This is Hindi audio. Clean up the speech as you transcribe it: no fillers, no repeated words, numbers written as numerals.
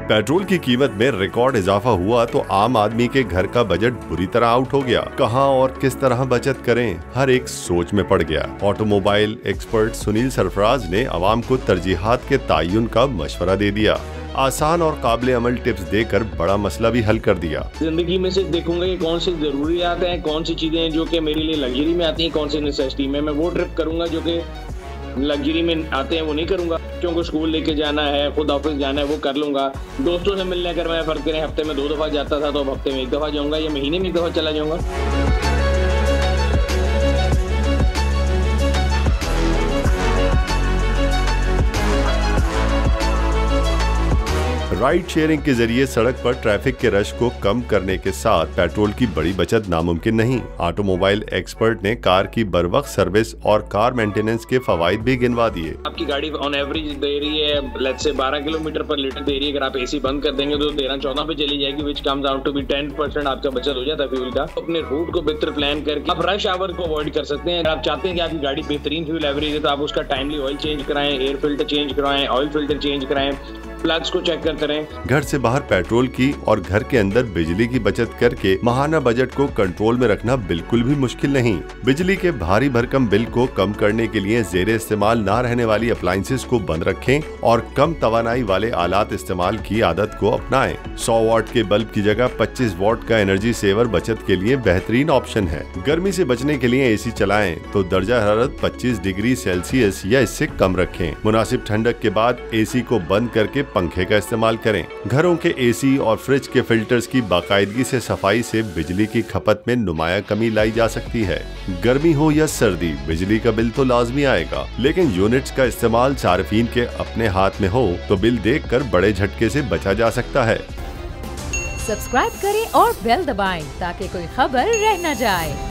पेट्रोल की कीमत में रिकॉर्ड इजाफा हुआ तो आम आदमी के घर का बजट बुरी तरह आउट हो गया। कहां और किस तरह बचत करें, हर एक सोच में पड़ गया। ऑटोमोबाइल एक्सपर्ट सुनील सरफराज ने आवाम को तरजीहात के तयन का मशवरा दे दिया। आसान और काबिल अमल टिप्स देकर बड़ा मसला भी हल कर दिया। जिंदगी में से देखूंगा कि कौन सी जरूरियात हैं, कौन सी चीजें हैं जो कि मेरे लिए लग्जरी में आती हैं, कौन सी नेसेसिटी में। मैं वो ट्रिप करूंगा जो कि लग्जरी में आते हैं वो नहीं करूंगा। बच्चों को स्कूल लेके जाना है, खुद ऑफिस जाना है, वो कर लूंगा। दोस्तों से मिलने अगर मैं फर्क करें, हफ्ते में 2 दफा जाता था तो अब हफ्ते में 1 दफा जाऊंगा या महीने में 1 दफा चला जाऊंगा। राइड शेयरिंग के जरिए सड़क पर ट्रैफिक के रश को कम करने के साथ पेट्रोल की बड़ी बचत नामुमकिन नहीं। ऑटोमोबाइल एक्सपर्ट ने कार की बरवक्त सर्विस और कार मेंटेनेंस के फवाइद भी गिनवा दिए। आपकी गाड़ी ऑन एवरेज दे रही है लेट्स से 12 किलोमीटर पर लीटर दे रही है। अगर आप एसी बंद कर देंगे तो 13-14 पे चली जाएगी, which comes out to be 10% आपका बचत हो जाता है फ्यूल का। अपने रूट को बेहतर प्लान करके आप रश आवर को अवॉइड कर सकते हैं। अगर आप चाहते हैं कि आपकी गाड़ी बेहतरीन फ्यूल एवरेज है तो आप उसका टाइमली ऑयल चेंज कराएं, एयर फिल्टर चेंज कराएं, ऑयल फिल्टर चेंज कराएं, प्लग्स को चेक करते रहें। घर से बाहर पेट्रोल की और घर के अंदर बिजली की बचत करके माहाना बजट को कंट्रोल में रखना बिल्कुल भी मुश्किल नहीं। बिजली के भारी भरकम बिल को कम करने के लिए ज़ेरे इस्तेमाल न रहने वाली अप्लायंसेस को बंद रखें और कम तवानाई वाले आलात इस्तेमाल की आदत को अपनाएं। 100 वाट के बल्ब की जगह 25 वाट का एनर्जी सेवर बचत के लिए बेहतरीन ऑप्शन है। गर्मी से बचने के लिए एसी चलाएं तो दर्जा हरारत 25 डिग्री सेल्सियस या इससे कम रखें। मुनासिब ठंडक के बाद एसी को बंद करके पंखे का इस्तेमाल करें। घरों के एसी और फ्रिज के फिल्टर्स की बाकायदगी से सफाई से बिजली की खपत में नुमाया कमी लाई जा सकती है। गर्मी हो या सर्दी, बिजली का बिल तो लाजमी आएगा, लेकिन यूनिट्स का इस्तेमाल सार्फिन के अपने हाथ में हो तो बिल देखकर बड़े झटके से बचा जा सकता है। सब्सक्राइब करें और बेल दबाएं ताकि कोई खबर रह न जाए।